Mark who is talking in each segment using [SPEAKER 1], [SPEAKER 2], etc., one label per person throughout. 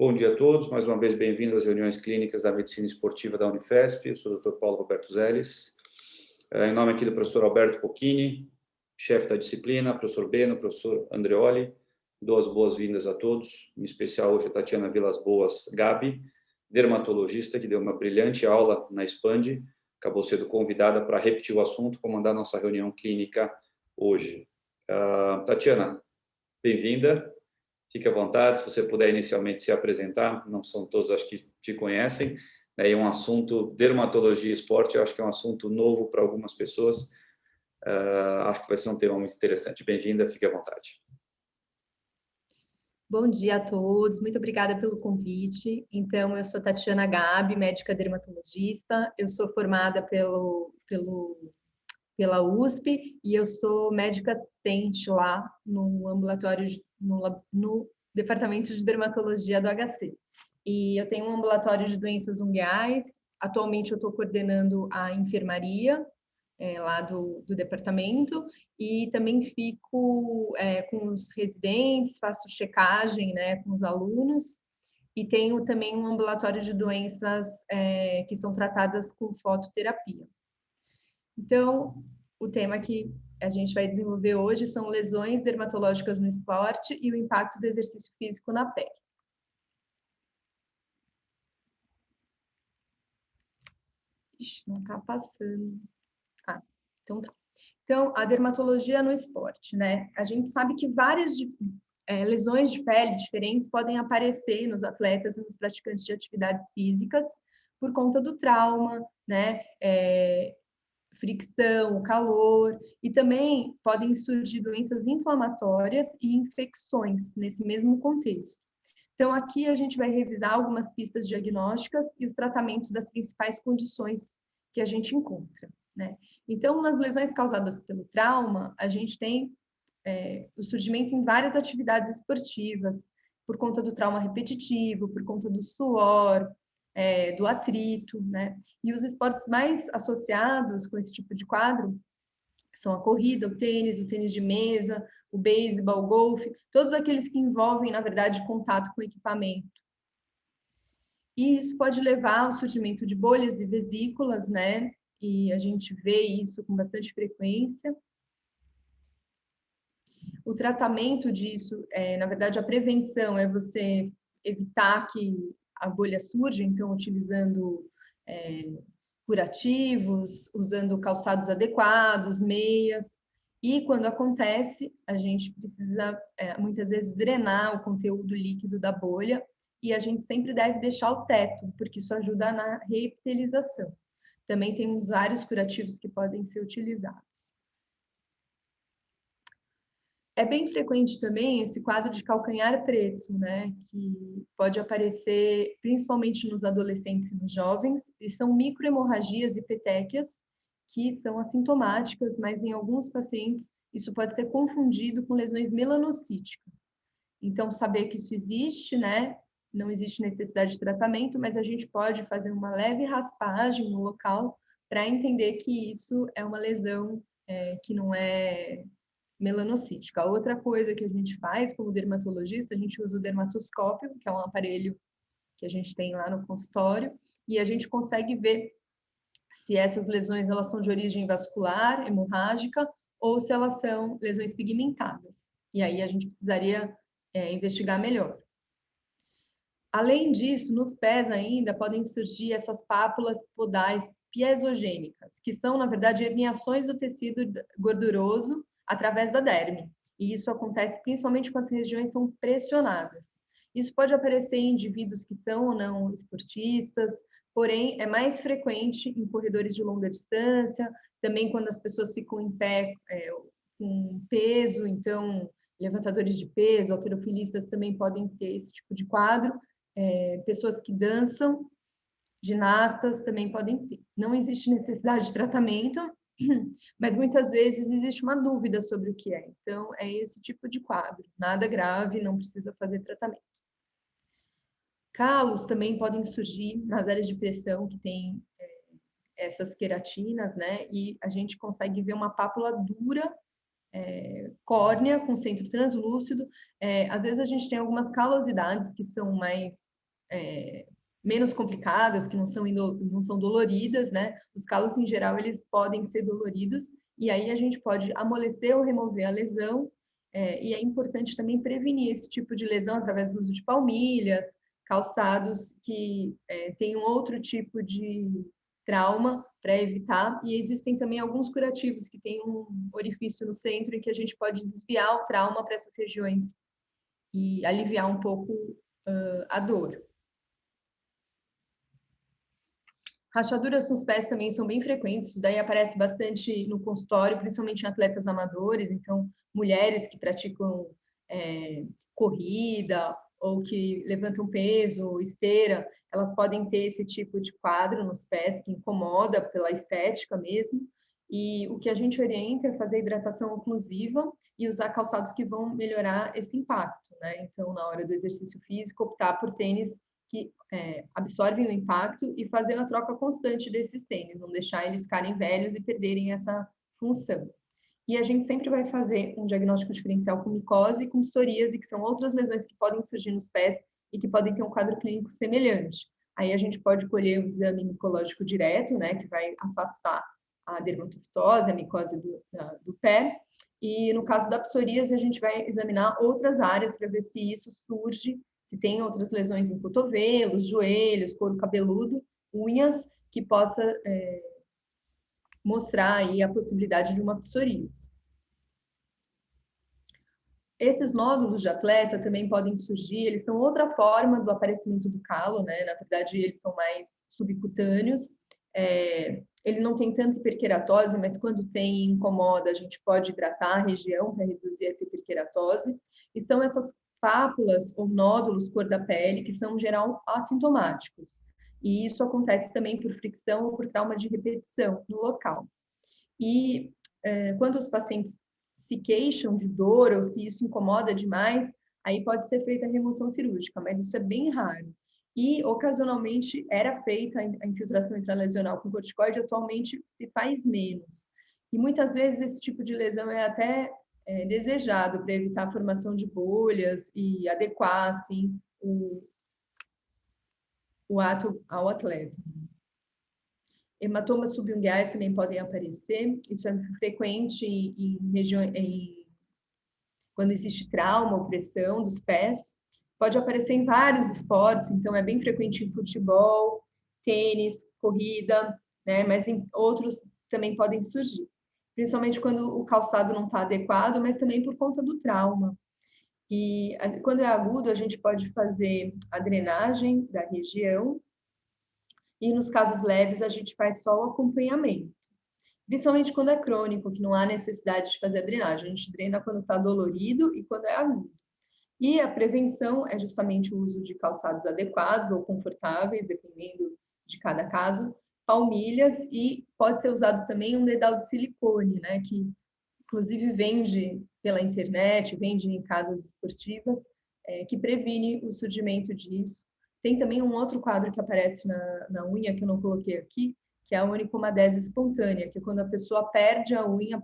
[SPEAKER 1] Bom dia a todos, mais uma vez bem-vindos às reuniões clínicas da Medicina Esportiva da Unifesp. Eu sou o Dr. Paulo Roberto Zeles. Em nome aqui do professor Alberto Pocchini, chefe da disciplina, professor Beno, professor Andreoli, dou as boas-vindas a todos, em especial hoje a Tatiana Vilas Boas Gabi, dermatologista que deu uma brilhante aula na Expand, acabou sendo convidada para repetir o assunto, comandar nossa reunião clínica hoje. Tatiana, bem-vinda. Fique à vontade, se você puder inicialmente se apresentar, não são todos, acho que te conhecem, né? E um assunto, dermatologia e esporte, eu acho que é um assunto novo para algumas pessoas, acho que vai ser um tema muito interessante. Bem-vinda, fique à vontade.
[SPEAKER 2] Bom dia a todos, muito obrigada pelo convite. Então, eu sou Tatiana Gabi, médica dermatologista, eu sou formada pela USP e eu sou médica assistente lá no ambulatório, no departamento de dermatologia do HC. E eu tenho um ambulatório de doenças unguiais, atualmente eu estou coordenando a enfermaria lá do departamento, e também fico com os residentes, faço checagem, né, com os alunos, e tenho também um ambulatório de doenças que são tratadas com fototerapia. Então, o tema que a gente vai desenvolver hoje são lesões dermatológicas no esporte e o impacto do exercício físico na pele. Ixi, não está passando. Ah, então tá. Então, a dermatologia no esporte, né? A gente sabe que várias lesões de pele diferentes podem aparecer nos atletas e nos praticantes de atividades físicas por conta do trauma, né? Fricção, calor, e também podem surgir doenças inflamatórias e infecções nesse mesmo contexto. Então, aqui a gente vai revisar algumas pistas diagnósticas e os tratamentos das principais condições que a gente encontra, né? Então, nas lesões causadas pelo trauma, a gente tem o surgimento em várias atividades esportivas, por conta do trauma repetitivo, por conta do suor, do atrito, né? E os esportes mais associados com esse tipo de quadro são a corrida, o tênis de mesa, o beisebol, o golfe, todos aqueles que envolvem, na verdade, contato com equipamento. E isso pode levar ao surgimento de bolhas e vesículas, né? E a gente vê isso com bastante frequência. O tratamento disso, na verdade, a prevenção é você evitar que a bolha surja, então, utilizando curativos, usando calçados adequados, meias. E quando acontece, a gente precisa, muitas vezes, drenar o conteúdo líquido da bolha, e a gente sempre deve deixar o teto, porque isso ajuda na reepitelização. Também temos vários curativos que podem ser utilizados. É bem frequente também esse quadro de calcanhar preto, né? Que pode aparecer principalmente nos adolescentes e nos jovens, e são microhemorragias e petequias que são assintomáticas, mas em alguns pacientes isso pode ser confundido com lesões melanocíticas. Então, saber que isso existe, né? Não existe necessidade de tratamento, mas a gente pode fazer uma leve raspagem no local para entender que isso é uma lesão que não é melanocítica. Outra coisa que a gente faz como dermatologista, a gente usa o dermatoscópio, que é um aparelho que a gente tem lá no consultório, e a gente consegue ver se essas lesões elas são de origem vascular, hemorrágica, ou se elas são lesões pigmentadas. E aí a gente precisaria investigar melhor. Além disso, nos pés ainda podem surgir essas pápulas podais piezogênicas, que são, na verdade, herniações do tecido gorduroso através da derme. E isso acontece principalmente quando as regiões são pressionadas. Isso pode aparecer em indivíduos que são ou não esportistas, porém é mais frequente em corredores de longa distância, também quando as pessoas ficam em pé com peso, então levantadores de peso, halterofilistas também podem ter esse tipo de quadro. Pessoas que dançam, ginastas também podem ter. Não existe necessidade de tratamento, mas muitas vezes existe uma dúvida sobre o que é. Então, é esse tipo de quadro. Nada grave, não precisa fazer tratamento. Calos também podem surgir nas áreas de pressão que tem essas queratinas, né? E a gente consegue ver uma pápula dura córnea com centro translúcido. Às vezes a gente tem algumas calosidades que são menos complicadas, que não são doloridas, né? Os calos, em geral, eles podem ser doloridos, e aí a gente pode amolecer ou remover a lesão, e é importante também prevenir esse tipo de lesão através do uso de palmilhas, calçados que tenham outro tipo de trauma para evitar, e existem também alguns curativos que têm um orifício no centro em que a gente pode desviar o trauma para essas regiões e aliviar um pouco a dor. Rachaduras nos pés também são bem frequentes, isso daí aparece bastante no consultório, principalmente em atletas amadores, então mulheres que praticam corrida ou que levantam peso, esteira, elas podem ter esse tipo de quadro nos pés que incomoda pela estética mesmo. E o que a gente orienta é fazer hidratação oclusiva e usar calçados que vão melhorar esse impacto, né? Então, na hora do exercício físico, optar por tênis que absorvem o impacto e fazer uma troca constante desses tênis, não deixar eles ficarem velhos e perderem essa função. E a gente sempre vai fazer um diagnóstico diferencial com micose e com psoríase, que são outras lesões que podem surgir nos pés e que podem ter um quadro clínico semelhante. Aí a gente pode colher o exame micológico direto, né, que vai afastar a dermatofitose, a micose do pé. E no caso da psoríase, a gente vai examinar outras áreas para ver se isso surge, se tem outras lesões em cotovelos, joelhos, couro cabeludo, unhas, que possa mostrar aí a possibilidade de uma psoríase. Esses nódulos de atleta também podem surgir, eles são outra forma do aparecimento do calo, né? Na verdade, eles são mais subcutâneos. Ele não tem tanta hiperqueratose, mas quando tem e incomoda, a gente pode hidratar a região para reduzir essa hiperqueratose. E são essas pápulas ou nódulos cor da pele que são, em geral, assintomáticos. E isso acontece também por fricção ou por trauma de repetição no local. E quando os pacientes se queixam de dor ou se isso incomoda demais, aí pode ser feita a remoção cirúrgica, mas isso é bem raro. E, ocasionalmente, era feita a infiltração intralesional com corticoide, atualmente se faz menos. E, muitas vezes, esse tipo de lesão é até desejado para evitar a formação de bolhas e adequar, assim, o ato ao atleta. Hematomas subunguais também podem aparecer, isso é frequente em regiões, quando existe trauma ou pressão dos pés. Pode aparecer em vários esportes, então é bem frequente em futebol, tênis, corrida, né? Mas em outros também podem surgir, principalmente quando o calçado não está adequado, mas também por conta do trauma. E quando é agudo, a gente pode fazer a drenagem da região, e nos casos leves a gente faz só o acompanhamento. Principalmente quando é crônico, que não há necessidade de fazer a drenagem. A gente drena quando está dolorido e quando é agudo. E a prevenção é justamente o uso de calçados adequados ou confortáveis, dependendo de cada caso, palmilhas, e pode ser usado também um dedal de silicone, né, que inclusive vende pela internet, vende em casas esportivas, que previne o surgimento disso. Tem também um outro quadro que aparece na unha, que eu não coloquei aqui, que é a onicomadese espontânea, que é quando a pessoa perde a unha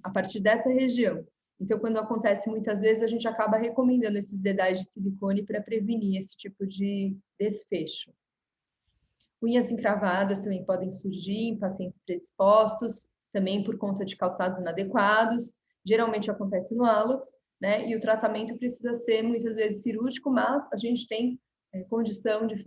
[SPEAKER 2] a partir dessa região. Então, quando acontece muitas vezes, a gente acaba recomendando esses dedais de silicone para prevenir esse tipo de desfecho. Unhas encravadas também podem surgir em pacientes predispostos, também por conta de calçados inadequados. Geralmente acontece no hálux, né? E o tratamento precisa ser muitas vezes cirúrgico, mas a gente tem condição de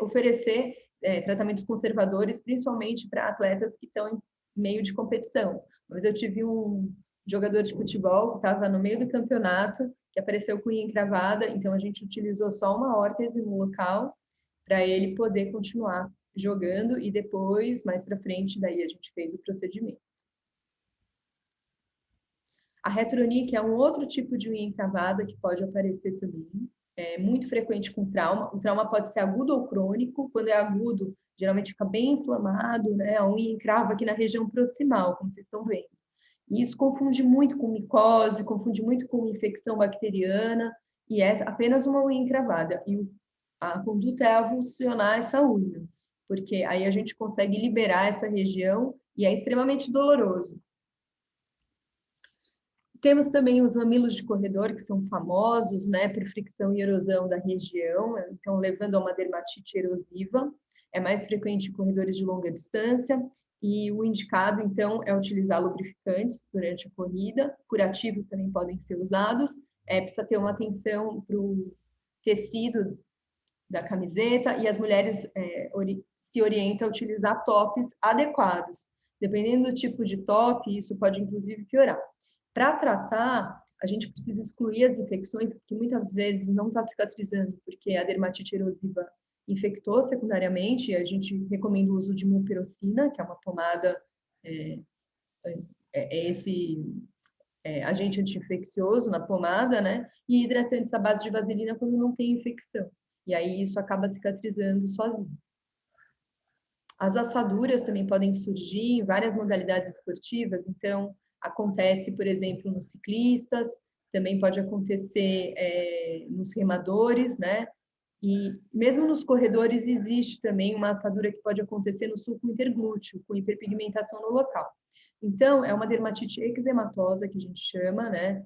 [SPEAKER 2] oferecer tratamentos conservadores, principalmente para atletas que estão em meio de competição. Mas eu tive um jogador de futebol que estava no meio do campeonato, que apareceu com unha encravada, então a gente utilizou só uma órtese no local para ele poder continuar jogando, e depois, mais para frente, daí a gente fez o procedimento. A retronic é um outro tipo de unha encravada que pode aparecer também, é muito frequente com trauma. O trauma pode ser agudo ou crônico. Quando é agudo, geralmente fica bem inflamado, né? A unha encrava aqui na região proximal, como vocês estão vendo. E isso confunde muito com micose, confunde muito com infecção bacteriana, e é apenas uma unha encravada. E a conduta é avulsionar essa unha, porque aí a gente consegue liberar essa região e é extremamente doloroso. Temos também os mamilos de corredor, que são famosos, né, por fricção e erosão da região, então levando a uma dermatite erosiva. É mais frequente em corredores de longa distância e o indicado, então, é utilizar lubrificantes durante a corrida. Curativos também podem ser usados. Precisa ter uma atenção para o tecido da camiseta e as mulheres se orientam a utilizar tops adequados. Dependendo do tipo de top, isso pode inclusive piorar. Para tratar, a gente precisa excluir as infecções, porque muitas vezes não está cicatrizando, porque a dermatite erosiva infectou secundariamente, e a gente recomenda o uso de mupirocina, que é uma pomada, esse agente anti-infeccioso na pomada, né? E hidratantes à base de vaselina quando não tem infecção. E aí isso acaba cicatrizando sozinho. As assaduras também podem surgir em várias modalidades esportivas, então acontece, por exemplo, nos ciclistas, também pode acontecer nos remadores, né? E mesmo nos corredores existe também uma assadura que pode acontecer no sulco interglúteo, com hiperpigmentação no local. Então, é uma dermatite eczematosa que a gente chama, né?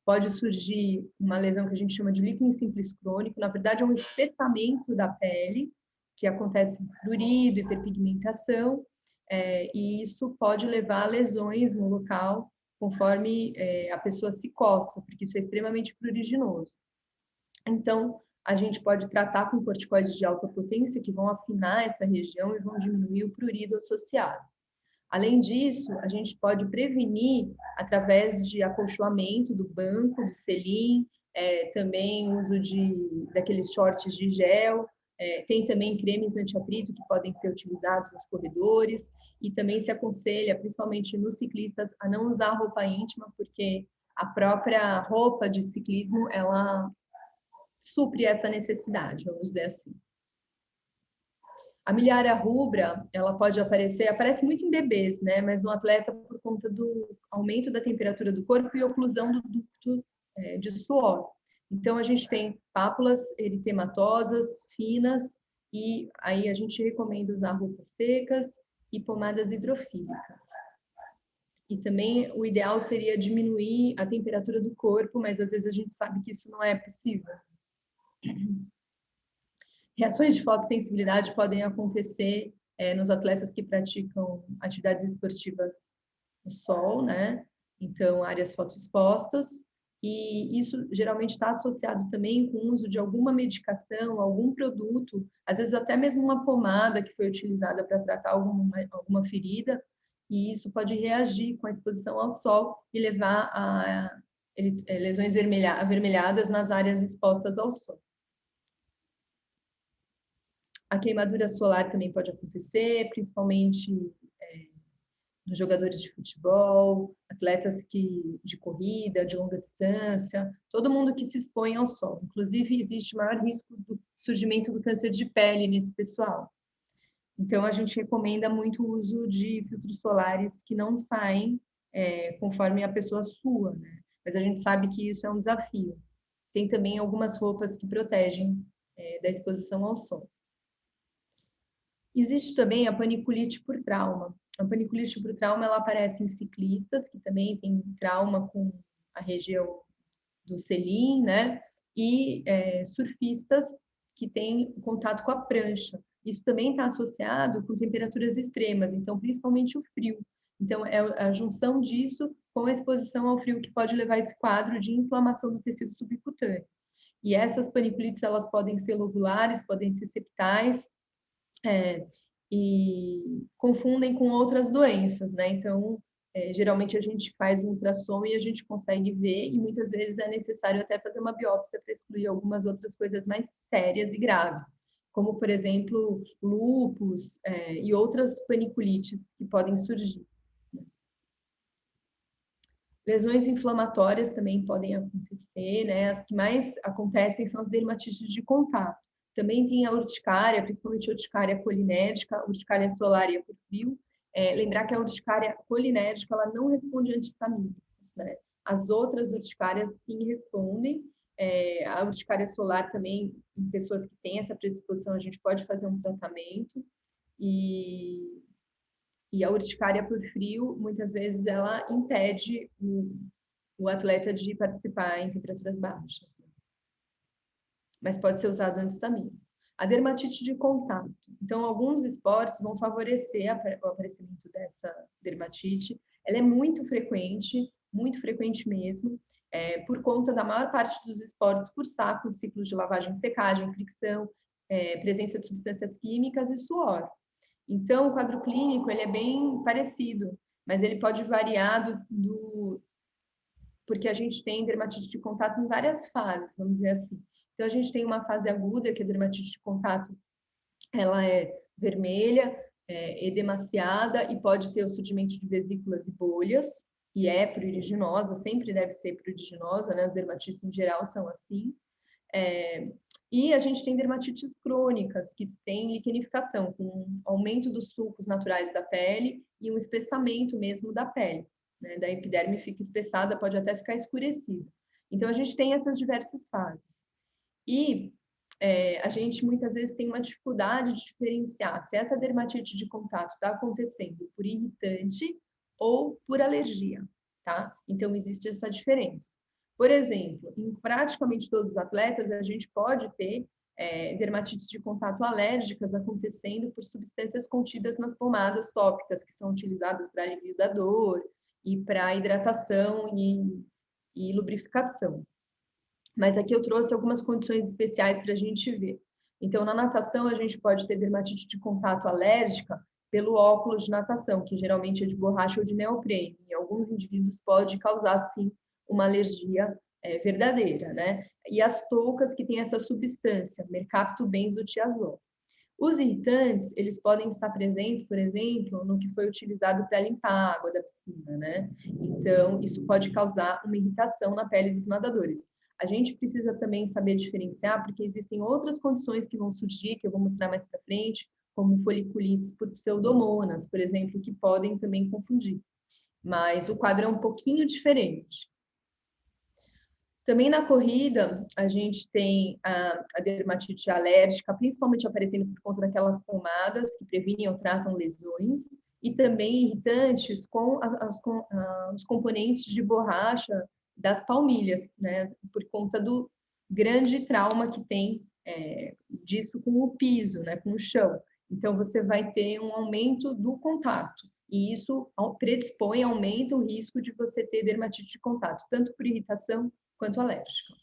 [SPEAKER 2] Pode surgir uma lesão que a gente chama de líquen simples crônico, na verdade é um espessamento da pele, que acontece prurido, hiperpigmentação, e isso pode levar a lesões no local, conforme a pessoa se coça, porque isso é extremamente pruriginoso. Então, a gente pode tratar com corticoides de alta potência, que vão afinar essa região e vão diminuir o prurido associado. Além disso, a gente pode prevenir através de acolchoamento do banco, do selim, também uso daqueles shorts de gel, tem também cremes anti-atrito que podem ser utilizados nos corredores, e também se aconselha, principalmente nos ciclistas, a não usar roupa íntima, porque a própria roupa de ciclismo, ela supre essa necessidade, vamos dizer assim. A miliária rubra, ela pode aparece muito em bebês, né? Mas no atleta por conta do aumento da temperatura do corpo e oclusão do ducto de suor. Então, a gente tem pápulas eritematosas, finas, e aí a gente recomenda usar roupas secas e pomadas hidrofílicas. E também o ideal seria diminuir a temperatura do corpo, mas às vezes a gente sabe que isso não é possível. Reações de fotossensibilidade podem acontecer nos atletas que praticam atividades esportivas no sol, né? Então, áreas fotoexpostas. E isso geralmente está associado também com o uso de alguma medicação, algum produto, às vezes até mesmo uma pomada que foi utilizada para tratar alguma ferida, e isso pode reagir com a exposição ao sol e levar a lesões avermelhadas nas áreas expostas ao sol. A queimadura solar também pode acontecer, principalmente nos jogadores de futebol, atletas de corrida, de longa distância, todo mundo que se expõe ao sol. Inclusive, existe maior risco do surgimento do câncer de pele nesse pessoal. Então, a gente recomenda muito o uso de filtros solares que não saem conforme a pessoa sua, né? Mas a gente sabe que isso é um desafio. Tem também algumas roupas que protegem da exposição ao sol. Existe também a paniculite por trauma. A paniculite por trauma ela aparece em ciclistas que também têm trauma com a região do selim, né? E surfistas que têm contato com a prancha. Isso também está associado com temperaturas extremas, então principalmente o frio. Então é a junção disso com a exposição ao frio que pode levar a esse quadro de inflamação do tecido subcutâneo. E essas paniculites elas podem ser lobulares, podem ser septais, e confundem com outras doenças, né? Então, geralmente a gente faz um ultrassom e a gente consegue ver, e muitas vezes é necessário até fazer uma biópsia para excluir algumas outras coisas mais sérias e graves, como, por exemplo, lúpus e outras paniculites que podem surgir. Lesões inflamatórias também podem acontecer, né? As que mais acontecem são as dermatites de contato. Também tem a urticária, principalmente a urticária colinérgica, a urticária solária por frio. Lembrar que a urticária colinérgica ela não responde a antistamínicos, né? As outras urticárias sim respondem. A urticária solar também, em pessoas que têm essa predisposição, a gente pode fazer um tratamento. E a urticária por frio, muitas vezes, ela impede o atleta de participar em temperaturas baixas. Mas pode ser usado anti-histamínico. A dermatite de contato. Então, alguns esportes vão favorecer o aparecimento dessa dermatite. Ela é muito frequente mesmo, por conta da maior parte dos esportes cursar com ciclos de lavagem, secagem, fricção, presença de substâncias químicas e suor. Então, o quadro clínico ele é bem parecido, mas ele pode variar porque a gente tem dermatite de contato em várias fases, vamos dizer assim. Então, a gente tem uma fase aguda, que é a dermatite de contato, ela é vermelha, edemaciada e pode ter o surgimento de vesículas e bolhas, e é pruriginosa, sempre deve ser pruriginosa, né? As dermatites em geral são assim. E a gente tem dermatites crônicas, que têm liquenificação, com aumento dos sulcos naturais da pele e um espessamento mesmo da pele, né? Da epiderme fica espessada, pode até ficar escurecida. Então, a gente tem essas diversas fases. E a gente muitas vezes tem uma dificuldade de diferenciar se essa dermatite de contato está acontecendo por irritante ou por alergia, tá? Então, existe essa diferença. Por exemplo, em praticamente todos os atletas, a gente pode ter dermatites de contato alérgicas acontecendo por substâncias contidas nas pomadas tópicas, que são utilizadas para alívio da dor e para hidratação e lubrificação. Mas aqui eu trouxe algumas condições especiais para a gente ver. Então, na natação, a gente pode ter dermatite de contato alérgica pelo óculos de natação, que geralmente é de borracha ou de neoprene. Em alguns indivíduos pode causar, sim, uma alergia verdadeira, né? E as toucas que têm essa substância, mercaptobenzodiazol. Os irritantes, eles podem estar presentes, por exemplo, no que foi utilizado para limpar a água da piscina, né? Então, isso pode causar uma irritação na pele dos nadadores. A gente precisa também saber diferenciar, porque existem outras condições que vão surgir, que eu vou mostrar mais para frente, como foliculites por pseudomonas, por exemplo, que podem também confundir. Mas o quadro é um pouquinho diferente. Também na corrida, a gente tem a dermatite alérgica, principalmente aparecendo por conta daquelas pomadas que previnem ou tratam lesões, e também irritantes com os componentes de borracha das palmilhas, né, por conta do grande trauma que tem disso com o piso, né, com o chão. Então, você vai ter um aumento do contato, e isso predispõe, aumenta o risco de você ter dermatite de contato, tanto por irritação quanto alérgica.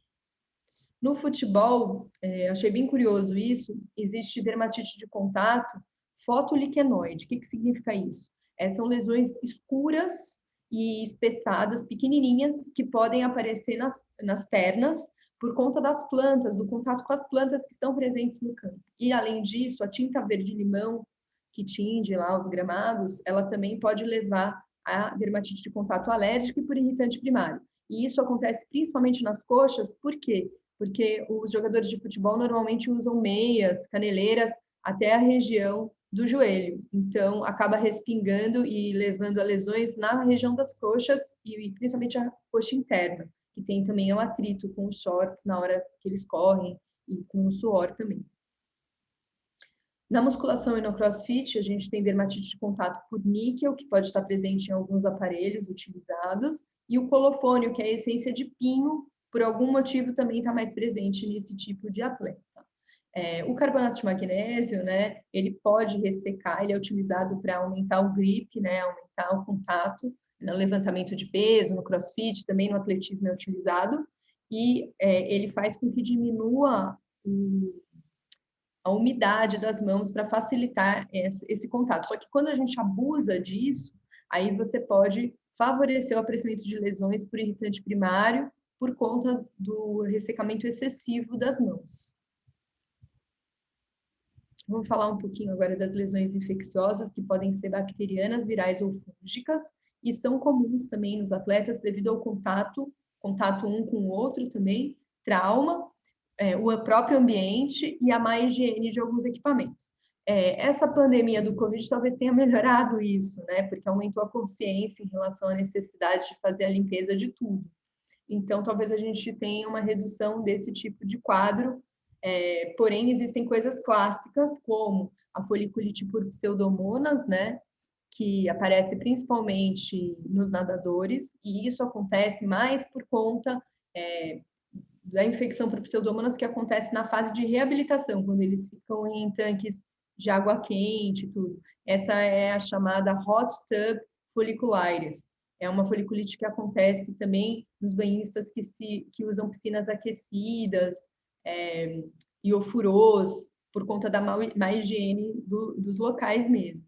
[SPEAKER 2] No futebol, achei bem curioso isso, existe dermatite de contato fotoliquenoide. O que significa isso? São lesões escuras e espessadas, pequenininhas, que podem aparecer nas pernas por conta das plantas, do contato com as plantas que estão presentes no campo. E, além disso, a tinta verde-limão, que tinge lá os gramados, ela também pode levar a dermatite de contato alérgico e por irritante primário. E isso acontece principalmente nas coxas, por quê? Porque os jogadores de futebol normalmente usam meias, caneleiras, até a região do joelho. Então, acaba respingando e levando a lesões na região das coxas e principalmente a coxa interna, que tem também o atrito com os shorts na hora que eles correm e com o suor também. Na musculação e no crossfit, a gente tem dermatite de contato por níquel, que pode estar presente em alguns aparelhos utilizados, e o colofônio, que é a essência de pinho, por algum motivo também está mais presente nesse tipo de atleta. O carbonato de magnésio, né, ele pode ressecar, ele é utilizado para aumentar o grip, né, aumentar o contato, no levantamento de peso, no crossfit, também no atletismo é utilizado, e ele faz com que diminua a umidade das mãos para facilitar esse contato. Só que quando a gente abusa disso, aí você pode favorecer o aparecimento de lesões por irritante primário por conta do ressecamento excessivo das mãos. Vamos falar um pouquinho agora das lesões infecciosas, que podem ser bacterianas, virais ou fúngicas, e são comuns também nos atletas devido ao contato um com o outro também, trauma, o próprio ambiente e a má higiene de alguns equipamentos. Essa pandemia do Covid talvez tenha melhorado isso, né? Porque aumentou a consciência em relação à necessidade de fazer a limpeza de tudo. Então, talvez a gente tenha uma redução desse tipo de quadro, porém, existem coisas clássicas, como a foliculite por pseudomonas, né? que aparece principalmente nos nadadores, e isso acontece mais por conta da infecção por pseudomonas que acontece na fase de reabilitação, quando eles ficam em tanques de água quente e tudo. Essa é a chamada hot tub folliculitis. É uma foliculite que acontece também nos banhistas que usam piscinas aquecidas, e ofurôs, por conta da má higiene dos locais mesmo.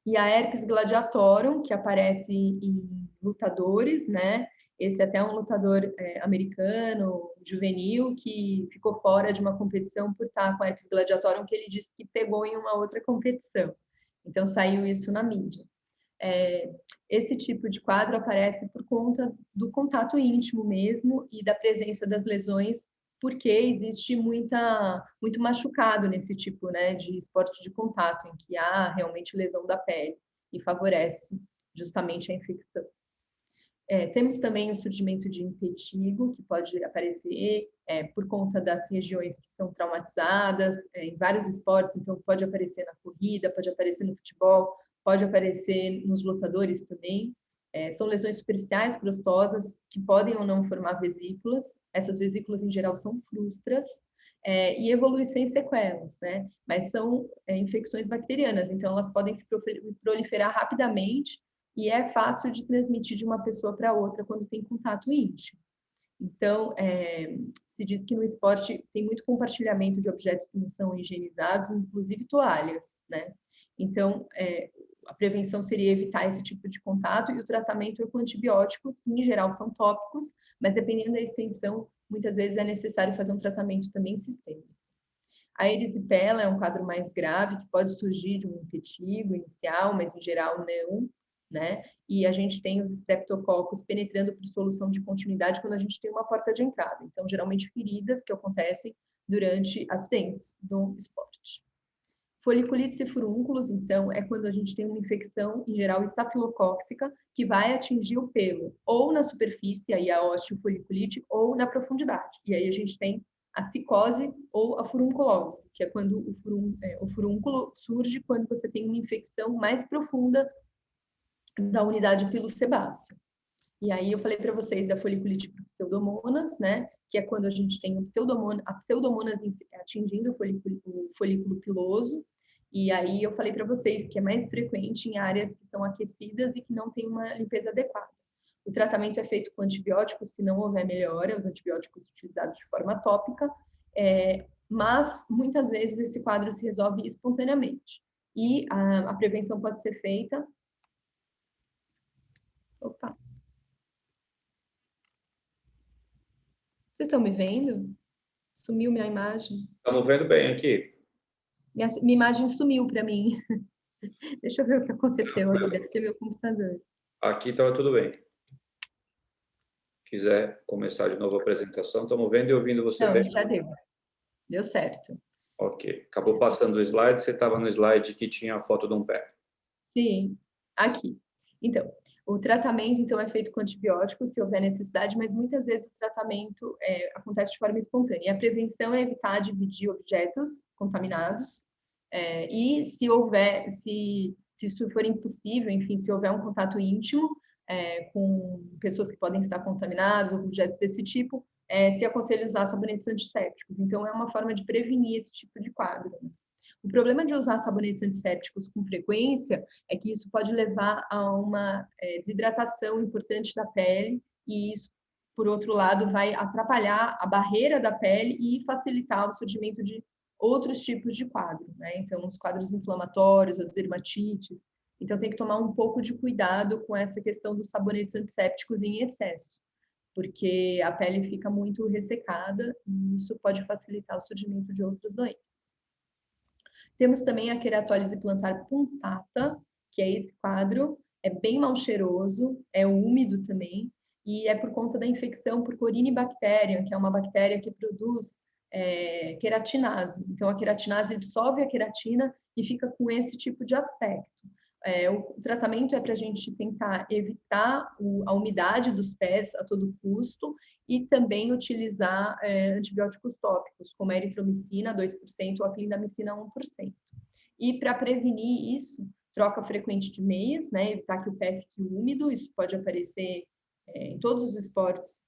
[SPEAKER 2] E a herpes gladiatorum, que aparece em lutadores, né? Esse até é um lutador americano, juvenil, que ficou fora de uma competição por estar com a herpes gladiatorum, que ele disse que pegou em uma outra competição. Então, saiu isso na mídia. Esse tipo de quadro aparece por conta do contato íntimo mesmo e da presença das lesões, porque existe muito machucado nesse tipo, né, de esporte de contato, em que há realmente lesão da pele e favorece justamente a infecção. Temos também o surgimento de impetigo, que pode aparecer por conta das regiões que são traumatizadas, em vários esportes, então pode aparecer na corrida, pode aparecer no futebol, pode aparecer nos lutadores também. São lesões superficiais, crostosas, que podem ou não formar vesículas. Essas vesículas, em geral, são frustras e evoluem sem sequelas, né? Mas são infecções bacterianas, então elas podem se proliferar rapidamente e é fácil de transmitir de uma pessoa para outra quando tem contato íntimo. Então, se diz que no esporte tem muito compartilhamento de objetos que não são higienizados, inclusive toalhas, né? Então, a prevenção seria evitar esse tipo de contato e o tratamento é com antibióticos, que em geral são tópicos, mas dependendo da extensão, muitas vezes é necessário fazer um tratamento também sistêmico. A erisipela é um quadro mais grave, que pode surgir de um impetigo inicial, mas em geral não, né? E a gente tem os streptococcus penetrando por solução de continuidade quando a gente tem uma porta de entrada. Então, geralmente feridas que acontecem durante acidentes do esporte. Foliculites e furúnculos, então, é quando a gente tem uma infecção, em geral, estafilocócica, que vai atingir o pelo, ou na superfície, aí a osteofoliculite, ou na profundidade. E aí a gente tem a cicose ou a furunculose, que é quando o furúnculo surge quando você tem uma infecção mais profunda da unidade pilosebácea. E aí eu falei para vocês da foliculite por pseudomonas, né? Que é quando a gente tem a pseudomonas atingindo o folículo piloso. E aí eu falei para vocês que é mais frequente em áreas que são aquecidas e que não tem uma limpeza adequada. O tratamento é feito com antibióticos, se não houver melhora, os antibióticos utilizados de forma tópica, mas muitas vezes esse quadro se resolve espontaneamente. E a prevenção pode ser feita. Opa! Vocês estão me vendo? Sumiu minha imagem.
[SPEAKER 1] Estamos vendo bem aqui.
[SPEAKER 2] Minha imagem sumiu para mim. Deixa eu ver o que aconteceu aqui. Deve ser meu computador.
[SPEAKER 1] Aqui estava tudo bem. Quiser começar de novo a apresentação, estamos vendo e ouvindo você
[SPEAKER 2] Não,
[SPEAKER 1] bem.
[SPEAKER 2] já deu. Deu certo.
[SPEAKER 1] Ok. Acabou passando o slide, você estava no slide que tinha a foto de um pé.
[SPEAKER 2] Sim, aqui. Então, o tratamento então é feito com antibióticos, se houver necessidade, mas muitas vezes o tratamento acontece de forma espontânea. E a prevenção é evitar dividir objetos contaminados e se isso for impossível, enfim, se houver um contato íntimo com pessoas que podem estar contaminadas, objetos desse tipo, se aconselha usar sabonetes antissépticos. Então, é uma forma de prevenir esse tipo de quadro. Né? O problema de usar sabonetes antissépticos com frequência é que isso pode levar a uma desidratação importante da pele e isso, por outro lado, vai atrapalhar a barreira da pele e facilitar o surgimento de outros tipos de quadro, né? Então, os quadros inflamatórios, as dermatites. Então, tem que tomar um pouco de cuidado com essa questão dos sabonetes antissépticos em excesso, porque a pele fica muito ressecada e isso pode facilitar o surgimento de outras doenças. Temos também a queratólise plantar punctata, que é esse quadro, é bem mal cheiroso, é úmido também, e é por conta da infecção por Corynebacterium, que é uma bactéria que produz queratinase. Então, a queratinase dissolve a queratina e fica com esse tipo de aspecto. O tratamento é para a gente tentar evitar a umidade dos pés a todo custo e também utilizar antibióticos tópicos, como a eritromicina 2% ou a clindamicina 1%. E para prevenir isso, Troca frequente de meias, né? Evitar que o pé fique úmido, isso pode aparecer em todos os esportes,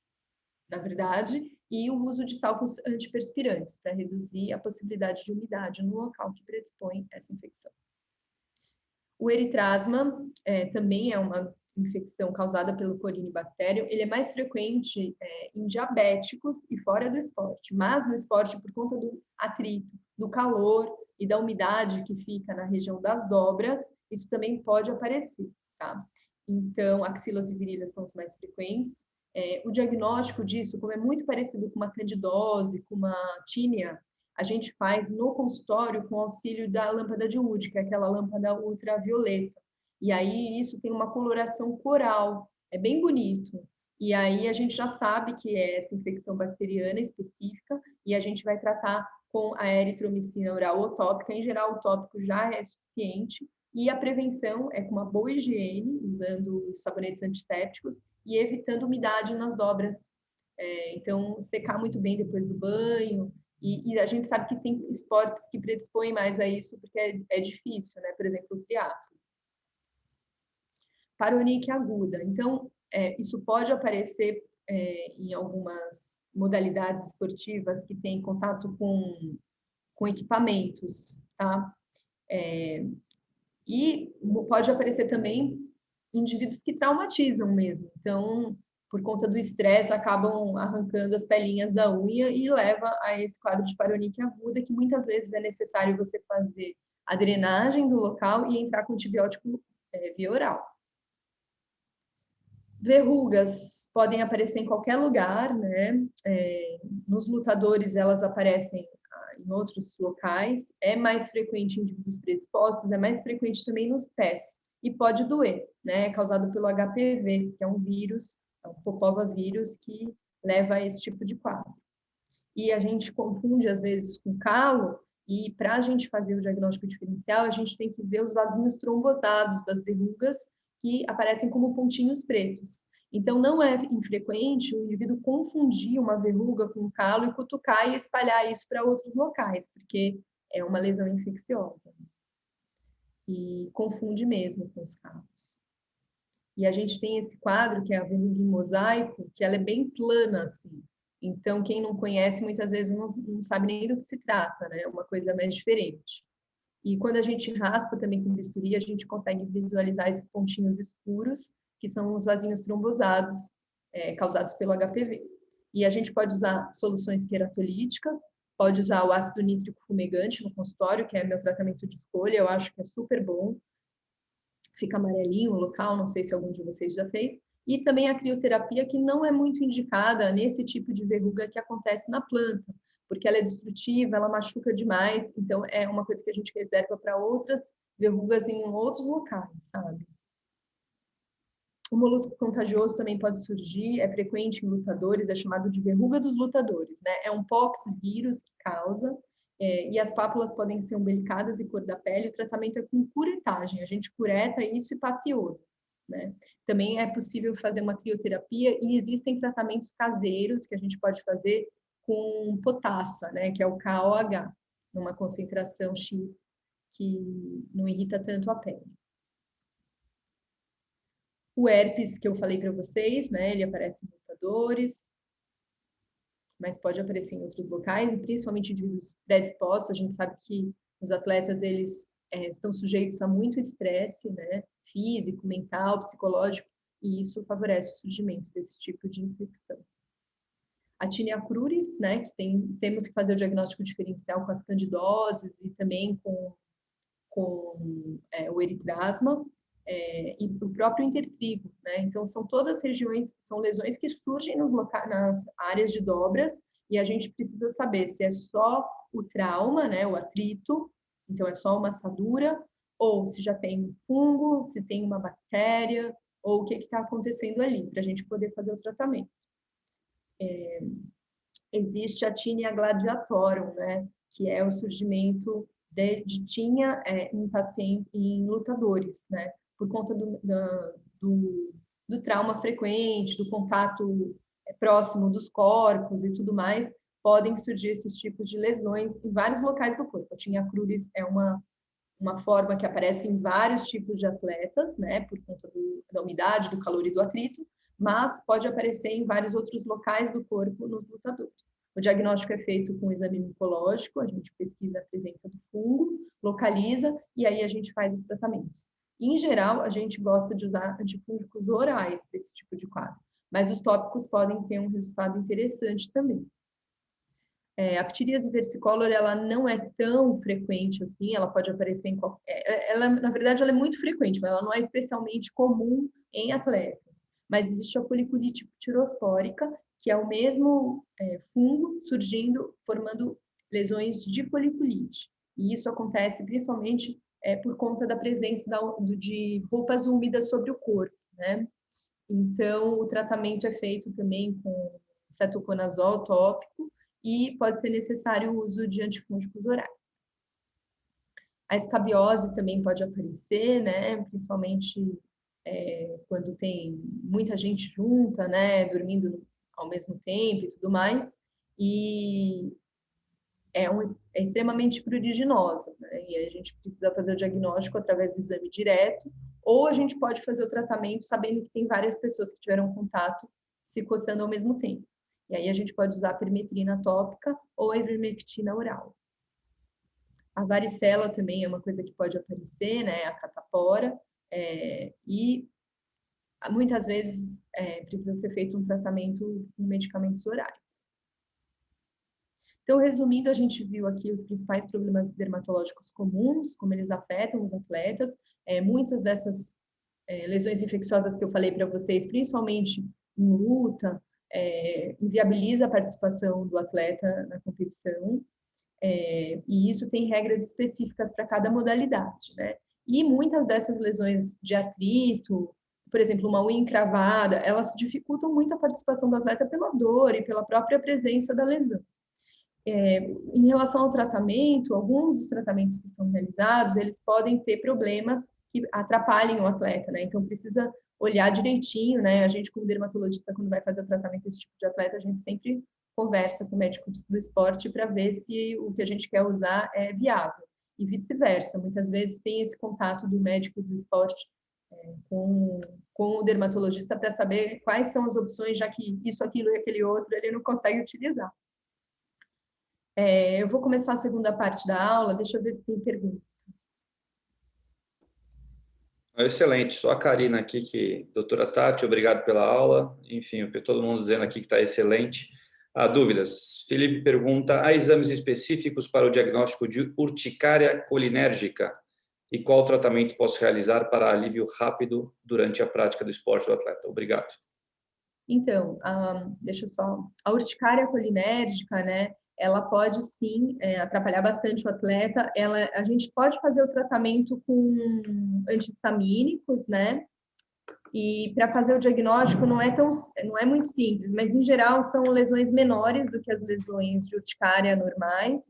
[SPEAKER 2] na verdade, e o uso de talcos antiperspirantes para reduzir a possibilidade de umidade no local que predispõe essa infecção. O eritrasma também é uma infecção causada pelo Corynebacterium. Ele é mais frequente em diabéticos e fora do esporte, mas no esporte, por conta do atrito, do calor e da umidade que fica na região das dobras, isso também pode aparecer, tá? Então, axilas e virilhas são os mais frequentes. O diagnóstico disso, como é muito parecido com uma candidose, com uma tínia, a gente faz no consultório com auxílio da lâmpada de Wood, que é aquela lâmpada ultravioleta. E aí isso tem uma coloração coral, é bem bonito. E aí a gente já sabe que é essa infecção bacteriana específica e a gente vai tratar com a eritromicina oral ou tópica. Em geral, o tópico já é suficiente. E a prevenção é com uma boa higiene, usando sabonetes antissépticos e evitando umidade nas dobras. Então, secar muito bem depois do banho. E a gente sabe que tem esportes que predispõem mais a isso, porque é difícil, né? Por exemplo, o triatlo. Paronique aguda. Então, isso pode aparecer em algumas modalidades esportivas que têm contato com equipamentos, tá? E pode aparecer também indivíduos que traumatizam mesmo. Então, por conta do estresse, acabam arrancando as pelinhas da unha e leva a esse quadro de paronique aguda, que muitas vezes é necessário você fazer a drenagem do local e entrar com antibiótico via oral. Verrugas podem aparecer em qualquer lugar, né? Nos lutadores, elas aparecem em outros locais. É mais frequente em indivíduos predispostos, é mais frequente também nos pés. E pode doer, né? É causado pelo HPV, que é um vírus, é um popova-vírus que leva a esse tipo de quadro. E a gente confunde, às vezes, com calo, e para a gente fazer o diagnóstico diferencial, a gente tem que ver os vasinhos trombosados das verrugas, que aparecem como pontinhos pretos. Então, não é infrequente o indivíduo confundir uma verruga com um calo e cutucar e espalhar isso para outros locais, porque é uma lesão infecciosa. E confunde mesmo com os calos. E a gente tem esse quadro, que é a verruga em mosaico, que ela é bem plana, assim. Então, quem não conhece, muitas vezes não sabe nem do que se trata, né? É uma coisa mais diferente. E quando a gente raspa também com bisturi, a gente consegue visualizar esses pontinhos escuros, que são os vasinhos trombosados causados pelo HPV. E a gente pode usar soluções queratolíticas, pode usar o ácido nítrico fumegante no consultório, que é meu tratamento de escolha, eu acho que é super bom. Fica amarelinho o local, não sei se algum de vocês já fez. E também a crioterapia, que não é muito indicada nesse tipo de verruga que acontece na planta, porque ela é destrutiva, ela machuca demais, então é uma coisa que a gente reserva para outras verrugas em outros locais, sabe? O molusco contagioso também pode surgir, é frequente em lutadores, é chamado de verruga dos lutadores, né? É um poxvírus que causa, e as pápulas podem ser umbilicadas e cor da pele. O tratamento é com curetagem, a gente cureta isso e passa iodo, né? Também é possível fazer uma crioterapia e existem tratamentos caseiros que a gente pode fazer com potassa, né? Que é o KOH, numa concentração X que não irrita tanto a pele. O herpes que eu falei para vocês, né? Ele aparece em lutadores, mas pode aparecer em outros locais, e principalmente indivíduos predispostos. A gente sabe que os atletas, eles estão sujeitos a muito estresse, né? Físico, mental, psicológico, e isso favorece o surgimento desse tipo de infecção. A Tinea cruris, né? Que temos que fazer o diagnóstico diferencial com as candidoses e também com o eritrasma. E o próprio intertrigo, né? Então, são todas regiões, são lesões que surgem nas áreas de dobras, e a gente precisa saber se é só o trauma, né? O atrito, então é só uma assadura, ou se já tem um fungo, se tem uma bactéria, ou o que está acontecendo ali, para a gente poder fazer o tratamento. Existe a Tinea gladiatorum, né? Que é o surgimento de tinea em lutadores, né? Por conta do trauma frequente, do contato próximo dos corpos e tudo mais, podem surgir esses tipos de lesões em vários locais do corpo. A Tinea cruris é uma forma que aparece em vários tipos de atletas, né, por conta da umidade, do calor e do atrito, mas pode aparecer em vários outros locais do corpo nos lutadores. O diagnóstico é feito com um exame micológico, a gente pesquisa a presença do fungo, localiza e aí a gente faz os tratamentos. Em geral, a gente gosta de usar antifúngicos orais para esse tipo de quadro, mas os tópicos podem ter um resultado interessante também. A ptiríase versicolor, ela não é tão frequente assim, ela pode aparecer em qualquer... na verdade, ela é muito frequente, mas ela não é especialmente comum em atletas. Mas existe a foliculite ptirospórica, que é o mesmo fungo surgindo, formando lesões de foliculite. E isso acontece principalmente por conta da presença de roupas úmidas sobre o corpo, né? Então, o tratamento é feito também com cetoconazol tópico, e pode ser necessário o uso de antifúngicos orais. A escabiose também pode aparecer, né? Principalmente quando tem muita gente junta, né? Dormindo ao mesmo tempo e tudo mais. E é extremamente pruriginosa, né? E a gente precisa fazer o diagnóstico através do exame direto, ou a gente pode fazer o tratamento sabendo que tem várias pessoas que tiveram contato se coçando ao mesmo tempo. E aí a gente pode usar a permetrina tópica ou a ivermectina oral. A varicela também é uma coisa que pode aparecer, né? A catapora. E muitas vezes precisa ser feito um tratamento com medicamentos orais. Então, resumindo, a gente viu aqui os principais problemas dermatológicos comuns, como eles afetam os atletas. Muitas dessas lesões infecciosas que eu falei para vocês, principalmente em luta, inviabiliza a participação do atleta na competição, e isso tem regras específicas para cada modalidade, né? E muitas dessas lesões de atrito, por exemplo, uma unha encravada, elas dificultam muito a participação do atleta pela dor e pela própria presença da lesão. Em relação ao tratamento, alguns dos tratamentos que são realizados, eles podem ter problemas que atrapalhem o atleta, né? Então, precisa olhar direitinho, né? A gente, como dermatologista, quando vai fazer o tratamento desse tipo de atleta, a gente sempre conversa com o médico do esporte para ver se o que a gente quer usar é viável. E vice-versa, muitas vezes tem esse contato do médico do esporte com o dermatologista para saber quais são as opções, já que isso, aquilo e aquele outro ele não consegue utilizar. Eu vou começar a segunda parte da aula, deixa eu ver se tem perguntas.
[SPEAKER 1] Excelente, só a Karina aqui, doutora Tati, obrigado pela aula. Enfim, todo mundo dizendo aqui que está excelente. Dúvidas? Felipe pergunta, há exames específicos para o diagnóstico de urticária colinérgica? E qual tratamento posso realizar para alívio rápido durante a prática do esporte do atleta? Obrigado.
[SPEAKER 2] Então, deixa eu só... A urticária colinérgica, né? Ela pode, sim, atrapalhar bastante o atleta. A gente pode fazer o tratamento com anti-histamínicos, né? E para fazer o diagnóstico não é muito simples, mas em geral são lesões menores do que as lesões de urticária normais.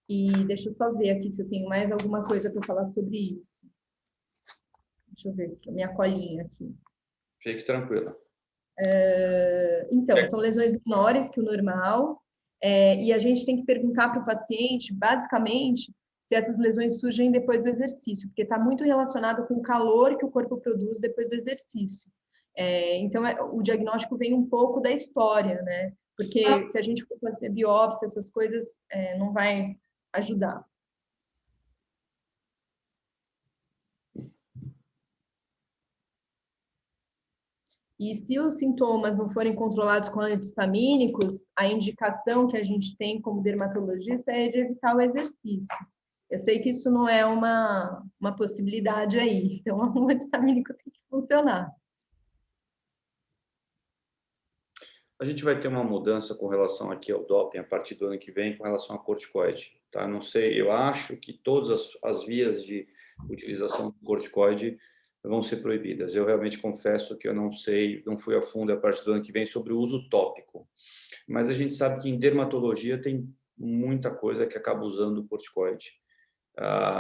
[SPEAKER 2] E deixa eu só ver aqui se eu tenho mais alguma coisa para falar sobre isso. Deixa eu ver aqui, a minha colinha aqui.
[SPEAKER 1] Fique tranquila.
[SPEAKER 2] Então, são lesões menores que o normal, e a gente tem que perguntar para o paciente, basicamente, se essas lesões surgem depois do exercício, porque está muito relacionado com o calor que o corpo produz depois do exercício. Então, o diagnóstico vem um pouco da história, né? Porque se a gente for fazer biópsia, essas coisas não vai ajudar. E se os sintomas não forem controlados com anti-histamínicos, a indicação que a gente tem como dermatologista é de evitar o exercício. Eu sei que isso não é uma possibilidade aí, então o anti-histamínico tem que funcionar.
[SPEAKER 1] A gente vai ter uma mudança com relação aqui ao doping a partir do ano que vem com relação ao corticoide, tá? Não sei, eu acho que todas as vias de utilização do corticoide vão ser proibidas. Eu realmente confesso que eu não sei, não fui a fundo a partir do ano que vem sobre o uso tópico. Mas a gente sabe que em dermatologia tem muita coisa que acaba usando o corticoide.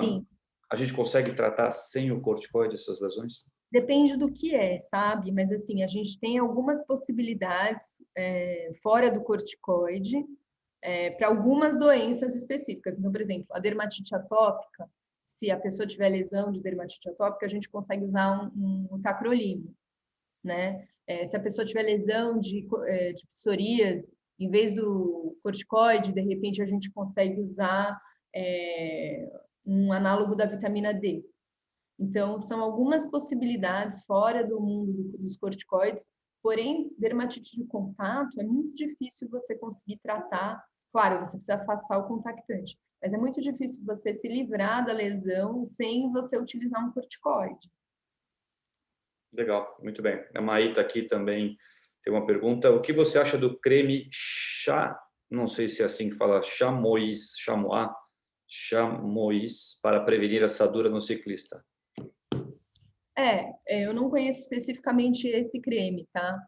[SPEAKER 2] Sim.
[SPEAKER 1] A gente consegue tratar sem o corticoide essas lesões?
[SPEAKER 2] Depende do que sabe? Mas, assim, a gente tem algumas possibilidades fora do corticoide para algumas doenças específicas. Então, por exemplo, a dermatite atópica se a pessoa tiver lesão de dermatite atópica, a gente consegue usar um tacrolimo, né? Se a pessoa tiver lesão de psoríase, em vez do corticoide, de repente a gente consegue usar um análogo da vitamina D. Então, são algumas possibilidades fora do mundo dos corticoides, porém, dermatite de contato é muito difícil você conseguir tratar. Claro, você precisa afastar o contactante, mas é muito difícil você se livrar da lesão sem você utilizar um corticoide.
[SPEAKER 1] Legal, muito bem. A Maíta aqui também tem uma pergunta. O que você acha do creme não sei se é assim que fala, chamois para prevenir assadura no ciclista?
[SPEAKER 2] Eu não conheço especificamente esse creme, tá?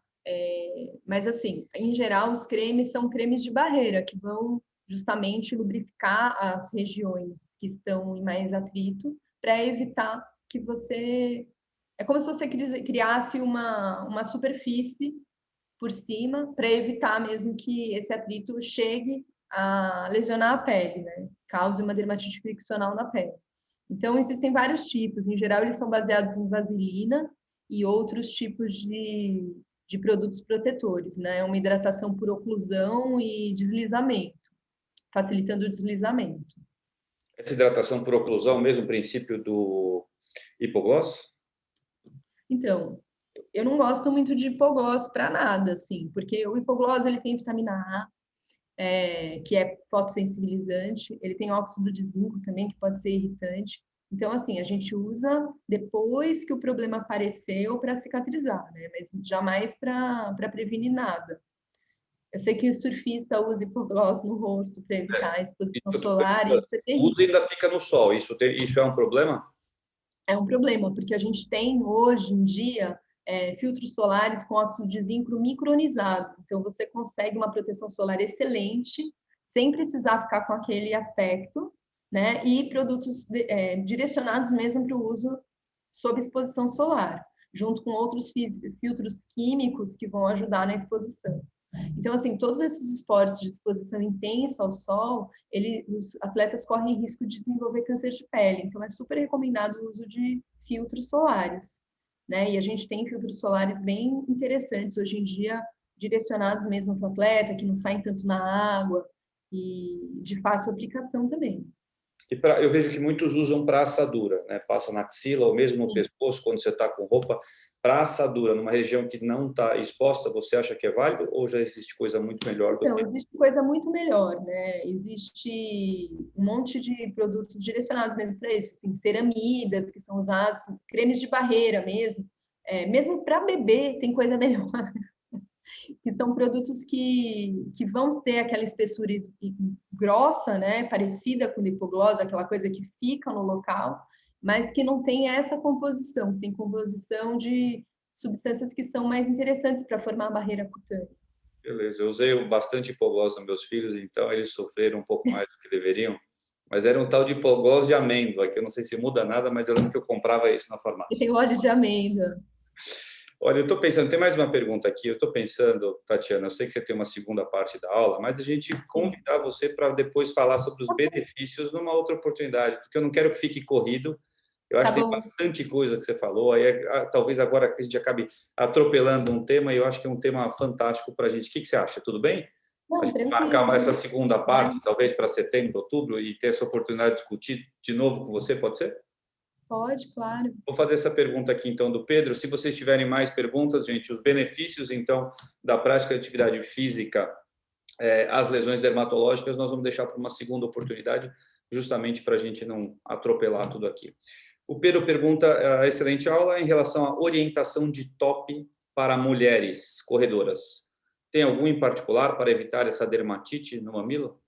[SPEAKER 2] Mas assim, em geral, os cremes são cremes de barreira, que vão justamente lubrificar as regiões que estão em mais atrito, para evitar que você... É como se você criasse uma superfície por cima, para evitar mesmo que esse atrito chegue a lesionar a pele, né? Cause uma dermatite friccional na pele. Então, existem vários tipos. Em geral, eles são baseados em vaselina e outros tipos de produtos protetores, né? Uma hidratação por oclusão e deslizamento, facilitando o deslizamento.
[SPEAKER 1] Essa hidratação por oclusão, o mesmo princípio do hipoglós?
[SPEAKER 2] Então, eu não gosto muito de hipoglós para nada, assim, porque o hipoglós ele tem vitamina A, que é fotossensibilizante, ele tem óxido de zinco também, que pode ser irritante. Então, assim, a gente usa depois que o problema apareceu para cicatrizar, né? Mas jamais para prevenir nada. Eu sei que o surfista usa hipoglós no rosto para evitar a exposição solar, e isso é
[SPEAKER 1] Usa e
[SPEAKER 2] terrível.
[SPEAKER 1] ainda fica no sol. Isso é um problema?
[SPEAKER 2] É um problema, porque a gente tem hoje em dia filtros solares com óxido de zinco micronizado. Então, você consegue uma proteção solar excelente, sem precisar ficar com aquele aspecto, né? E produtos direcionados mesmo para o uso sob exposição solar, junto com outros filtros químicos que vão ajudar na exposição. Então, assim, todos esses esportes de exposição intensa ao sol, os atletas correm risco de desenvolver câncer de pele. Então, é super recomendado o uso de filtros solares, né? E a gente tem filtros solares bem interessantes hoje em dia, direcionados mesmo para o atleta, que não saem tanto na água e de fácil aplicação também.
[SPEAKER 1] Eu vejo que muitos usam para assadura, né? Passa na axila ou mesmo no
[SPEAKER 2] Sim.
[SPEAKER 1] pescoço, quando você está com roupa. Para assadura, numa região que não está exposta, você acha que é válido ou já existe coisa muito melhor do
[SPEAKER 2] Então,
[SPEAKER 1] que...
[SPEAKER 2] existe coisa muito melhor, né? Existe um monte de produtos direcionados mesmo para isso, assim, ceramidas que são usados, cremes de barreira mesmo. Mesmo para bebê tem coisa melhor, que são produtos que vão ter aquela espessura grossa, né? Parecida com hipoglós, aquela coisa que fica no local, mas que não tem essa composição, tem composição de substâncias que são mais interessantes para formar a barreira cutânea.
[SPEAKER 1] Beleza, eu usei bastante hipoglós nos meus filhos, então eles sofreram um pouco mais do que deveriam. Mas era um tal de hipoglós de amêndoa, que eu não sei se muda nada, mas eu lembro que eu comprava isso na
[SPEAKER 2] E
[SPEAKER 1] farmácia.
[SPEAKER 2] tem óleo de amêndoa.
[SPEAKER 1] Olha, eu estou pensando, tem mais uma pergunta aqui. Eu estou pensando, Tatiana, eu sei que você tem uma segunda parte da aula, mas a gente convidar você para depois falar sobre os benefícios numa outra oportunidade, porque eu não quero que fique corrido. Eu acho
[SPEAKER 2] Tá
[SPEAKER 1] que tem
[SPEAKER 2] bom.
[SPEAKER 1] bastante coisa que você falou. Aí, talvez agora a gente acabe atropelando um tema, e eu acho que é um tema fantástico para a gente. O que você acha? Tudo bem? A
[SPEAKER 2] Não,
[SPEAKER 1] gente marcar
[SPEAKER 2] tranquilo.
[SPEAKER 1] essa segunda parte, talvez para setembro, outubro, e ter essa oportunidade de discutir de novo com você, pode ser?
[SPEAKER 2] Pode, claro.
[SPEAKER 1] Vou fazer essa pergunta aqui, então, do Pedro. Se vocês tiverem mais perguntas, gente, os benefícios, então, da prática de atividade física, as lesões dermatológicas, nós vamos deixar para uma segunda oportunidade, justamente para a gente não atropelar tudo aqui. O Pedro pergunta, excelente aula, em relação à orientação de top para mulheres corredoras. Tem algum em particular para evitar essa dermatite no mamilo?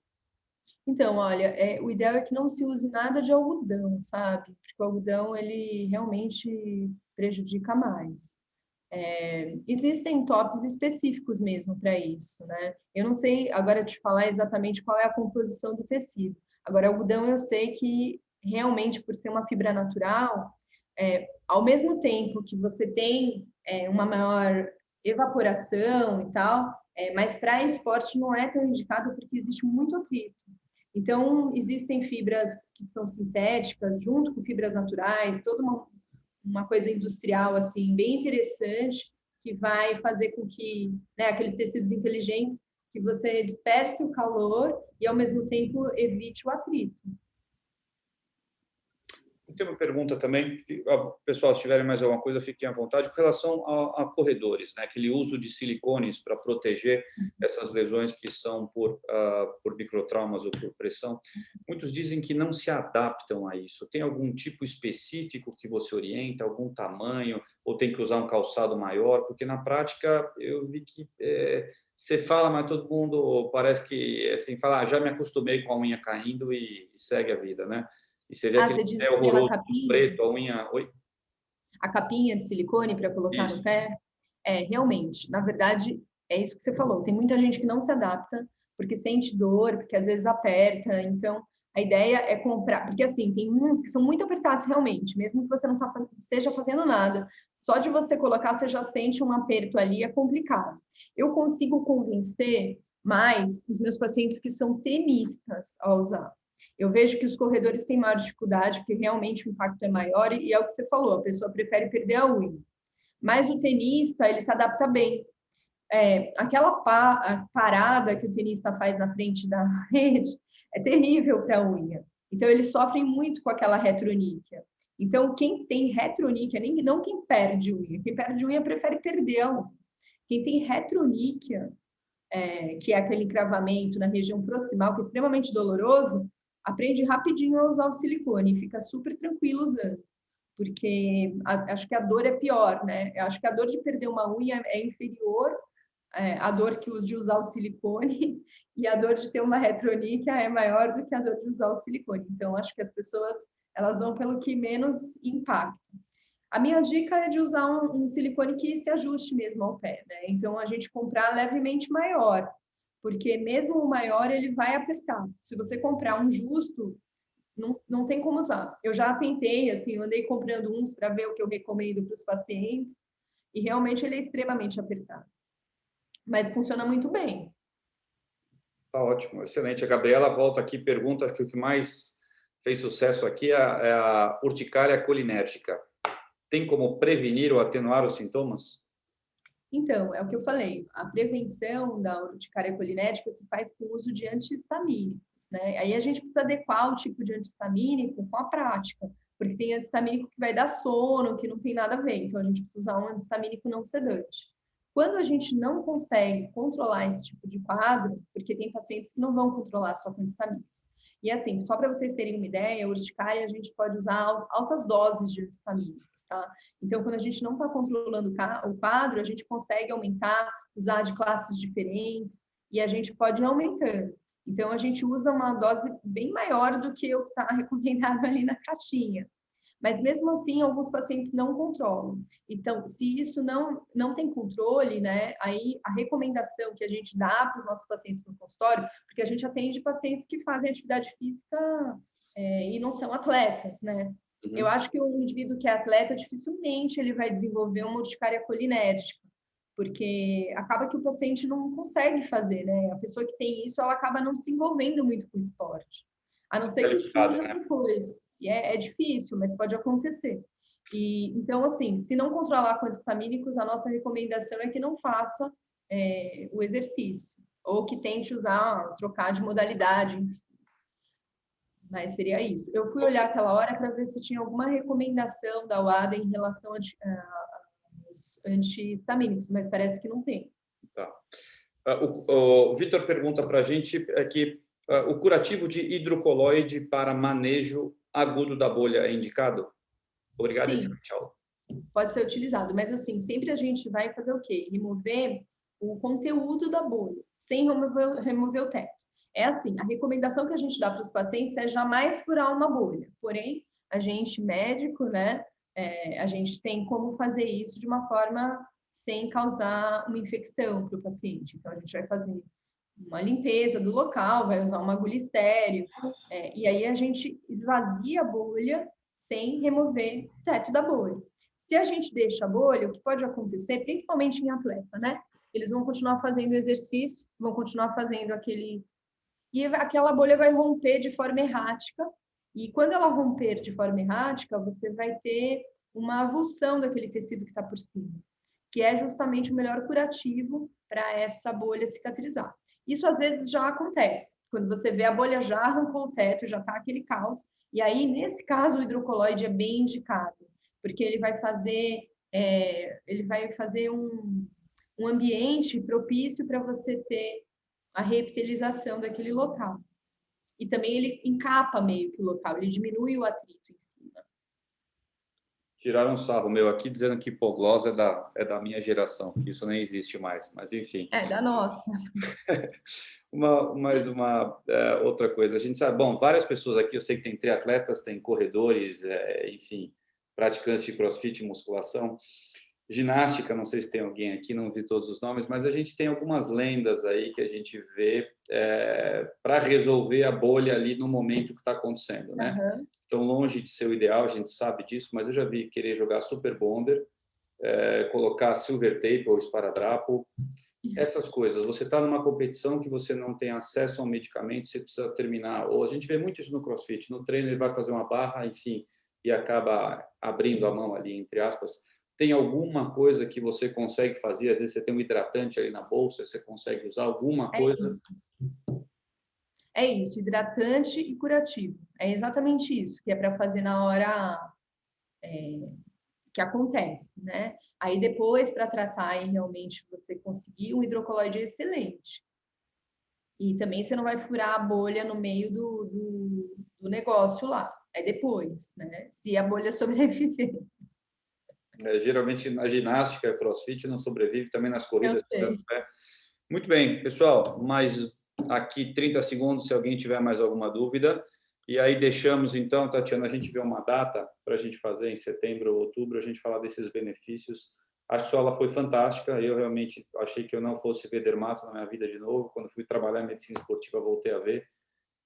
[SPEAKER 2] Então, olha, o ideal é que não se use nada de algodão, sabe? Porque o algodão, ele realmente prejudica mais. Existem tops específicos mesmo para isso, né? Eu não sei agora te falar exatamente qual é a composição do tecido. Agora, algodão eu sei que realmente, por ser uma fibra natural, ao mesmo tempo que você tem uma maior evaporação e tal, mas para esporte não é tão indicado porque existe muito atrito. Então, existem fibras que são sintéticas, junto com fibras naturais, toda uma coisa industrial, assim, bem interessante, que vai fazer com que, né, aqueles tecidos inteligentes, que você disperse o calor e, ao mesmo tempo, evite o atrito.
[SPEAKER 1] Tem uma pergunta também, pessoal, se tiverem mais alguma coisa, fiquem à vontade, com relação a corredores, né? Aquele uso de silicones para proteger essas lesões que são por microtraumas ou por pressão. Muitos dizem que não se adaptam a isso. Tem algum tipo específico que você orienta, algum tamanho, ou tem que usar um calçado maior? Porque na prática eu vi que você fala, mas todo mundo parece que assim fala, já me acostumei com a unha caindo e segue a vida, né? E você vê aquele
[SPEAKER 2] Você diz
[SPEAKER 1] pé
[SPEAKER 2] aquela
[SPEAKER 1] horroroso,
[SPEAKER 2] capinha?
[SPEAKER 1] preto, a unha... Oi?
[SPEAKER 2] A capinha de silicone para colocar
[SPEAKER 1] Isso.
[SPEAKER 2] no pé? Realmente, na verdade, é isso que você falou. Tem muita gente que não se adapta porque sente dor, porque às vezes aperta. Então, a ideia é comprar, porque assim, tem uns que são muito apertados realmente, mesmo que você não esteja fazendo nada, só de você colocar, você já sente um aperto ali, é complicado. Eu consigo convencer mais os meus pacientes que são tenistas a usar. Eu vejo que os corredores têm maior dificuldade, porque realmente o impacto é maior, e é o que você falou, a pessoa prefere perder a unha. Mas o tenista, ele se adapta bem. Aquela parada que o tenista faz na frente da rede é terrível para a unha. Então, eles sofrem muito com aquela retroníquea. Então, quem tem retroníquea, não quem perde unha prefere perder a unha. Quem tem retroníquea, que é aquele encravamento na região proximal, que é extremamente doloroso, aprende rapidinho a usar o silicone e fica super tranquilo usando. Porque acho que a dor é pior, né? Eu acho que a dor de perder uma unha é inferior à dor de usar o silicone e a dor de ter uma retroníquea é maior do que a dor de usar o silicone. Então, acho que as pessoas elas vão pelo que menos impacta. A minha dica é de usar um silicone que se ajuste mesmo ao pé, né? Então, a gente comprar levemente maior, porque mesmo o maior ele vai apertar. Se você comprar um justo, não tem como usar. Eu já tentei, assim, eu andei comprando uns para ver o que eu recomendo para os pacientes, e realmente ele é extremamente apertado. Mas funciona muito bem.
[SPEAKER 1] Tá ótimo, excelente. A Gabriela volta aqui e pergunta, acho que o que mais fez sucesso aqui é a urticária colinérgica. Tem como prevenir ou atenuar os sintomas?
[SPEAKER 2] Então, é o que eu falei, a prevenção da urticária colinética se faz com o uso de anti-histamínicos, né? Aí a gente precisa adequar o tipo de anti-histamínico com a prática, porque tem anti-histamínico que vai dar sono, que não tem nada a ver, então a gente precisa usar um anti-histamínico não sedante. Quando a gente não consegue controlar esse tipo de quadro, porque tem pacientes que não vão controlar só com anti-histamínicos. E assim, só para vocês terem uma ideia, a urticária a gente pode usar altas doses de anti-histamínicos, tá? Então, quando a gente não está controlando o quadro, a gente consegue aumentar, usar de classes diferentes, e a gente pode ir aumentando. Então, a gente usa uma dose bem maior do que o que está recomendado ali na caixinha. Mas, mesmo assim, alguns pacientes não controlam. Então, se isso não tem controle, né, aí a recomendação que a gente dá para os nossos pacientes no consultório, porque a gente atende pacientes que fazem atividade física e não são atletas, né?
[SPEAKER 1] Uhum.
[SPEAKER 2] Eu acho que um indivíduo que é atleta, dificilmente ele vai desenvolver uma urticária colinérgica, porque acaba que o paciente não consegue fazer, né? A pessoa que tem isso, ela acaba não se envolvendo muito com o esporte, a não ser que fuja depois. E é difícil, mas pode acontecer. E então, assim, se não controlar com anti-histamínicos, a nossa recomendação é que não faça o exercício, ou que tente trocar de modalidade, mas seria isso. Eu fui olhar aquela hora para ver se tinha alguma recomendação da UADA em relação aos anti-histamínicos, mas parece que não tem.
[SPEAKER 1] Tá. O Vitor pergunta para a gente que o curativo de hidrocoloide para manejo agudo da bolha é indicado? Obrigado,
[SPEAKER 2] Sim,
[SPEAKER 1] tchau.
[SPEAKER 2] pode ser utilizado, mas assim, sempre a gente vai fazer o quê? Remover o conteúdo da bolha, sem remover o teto. É assim, a recomendação que a gente dá para os pacientes é jamais furar uma bolha. Porém, a gente, médico, né, a gente tem como fazer isso de uma forma sem causar uma infecção para o paciente. Então, a gente vai fazer uma limpeza do local, vai usar uma agulha estéreo, e aí a gente esvazia a bolha sem remover o teto da bolha. Se a gente deixa a bolha, o que pode acontecer, principalmente em atleta, né? Eles vão continuar fazendo exercício, vão continuar fazendo aquele e aquela bolha vai romper de forma errática. E quando ela romper de forma errática, você vai ter uma avulsão daquele tecido que está por cima, que é justamente o melhor curativo para essa bolha cicatrizar. Isso às vezes já acontece. Quando você vê a bolha já arrancou o teto, já está aquele caos. E aí, nesse caso, o hidrocoloide é bem indicado, porque ele vai fazer um ambiente propício para você ter a reepitelização daquele local. E também ele encapa meio que o local, ele diminui o atrito em cima.
[SPEAKER 1] Tiraram um sarro meu aqui dizendo que hipoglose é da minha geração, que isso nem existe mais, mas enfim.
[SPEAKER 2] É, da nossa.
[SPEAKER 1] Outra coisa, a gente sabe, bom, várias pessoas aqui, eu sei que tem triatletas, tem corredores, enfim, praticantes de crossfit, musculação, ginástica, não sei se tem alguém aqui, não vi todos os nomes, mas a gente tem algumas lendas aí que a gente vê para resolver a bolha ali no momento que está acontecendo, né?
[SPEAKER 2] Uhum.
[SPEAKER 1] Então, longe de ser o ideal, a gente sabe disso, mas eu já vi querer jogar super bonder, colocar silver tape ou esparadrapo, essas coisas. Você está numa competição que você não tem acesso a um medicamento, você precisa terminar. Ou a gente vê muito isso no CrossFit. No treino ele vai fazer uma barra, enfim, e acaba abrindo a mão ali, entre aspas. Tem alguma coisa que você consegue fazer? Às vezes você tem um hidratante ali na bolsa, você consegue usar alguma coisa?
[SPEAKER 2] É isso, hidratante e curativo. É exatamente isso, que é para fazer na hora que acontece, né? Aí depois, para tratar e realmente você conseguir um hidrocoloide excelente. E também você não vai furar a bolha no meio do negócio lá. É depois, né? Se a bolha sobreviver.
[SPEAKER 1] Geralmente na ginástica, CrossFit não sobrevive, também nas
[SPEAKER 2] Eu
[SPEAKER 1] corridas.
[SPEAKER 2] sei.
[SPEAKER 1] Muito bem, pessoal, mais aqui 30 segundos, se alguém tiver mais alguma dúvida. E aí deixamos, então, Tatiana, a gente vê uma data para a gente fazer em setembro ou outubro, a gente falar desses benefícios. Acho que sua aula foi fantástica, eu realmente achei que eu não fosse ver dermato na minha vida de novo. Quando fui trabalhar em medicina esportiva, voltei a ver.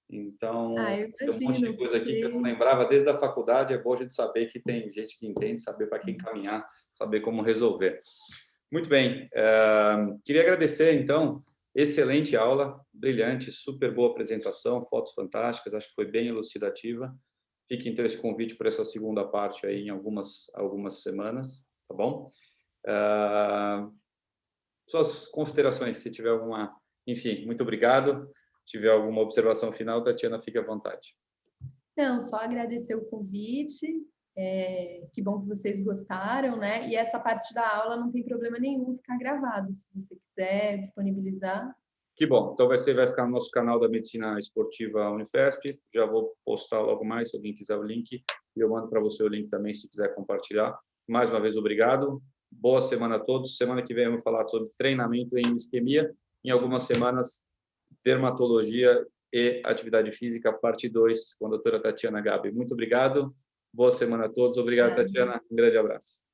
[SPEAKER 1] Então,
[SPEAKER 2] Eu
[SPEAKER 1] tem um monte de
[SPEAKER 2] imagino,
[SPEAKER 1] coisa aqui que eu não
[SPEAKER 2] porque
[SPEAKER 1] lembrava desde a faculdade. É bom a gente saber que tem gente que entende, saber para quem caminhar, saber como resolver. Muito bem. Queria agradecer, então, excelente aula, brilhante, super boa apresentação, fotos fantásticas, acho que foi bem elucidativa. Fique, então, esse convite para essa segunda parte aí em algumas semanas, tá bom? Suas considerações, se tiver alguma... Enfim, muito obrigado. Se tiver alguma observação final, Tatiana, fique à vontade.
[SPEAKER 2] não, só agradecer o convite. Que bom que vocês gostaram, né? E essa parte da aula não tem problema nenhum ficar gravado, se você quiser disponibilizar.
[SPEAKER 1] Que bom. Então vai ficar no nosso canal da Medicina Esportiva Unifesp. Já vou postar logo mais, se alguém quiser o link. E eu mando para você o link também, se quiser compartilhar. Mais uma vez, obrigado. Boa semana a todos. Semana que vem vamos falar sobre treinamento em isquemia. Em algumas semanas, dermatologia e atividade física, parte 2, com a doutora Tatiana Gabi. Muito obrigado. Boa semana a todos. Obrigado, Tatiana. Um grande abraço.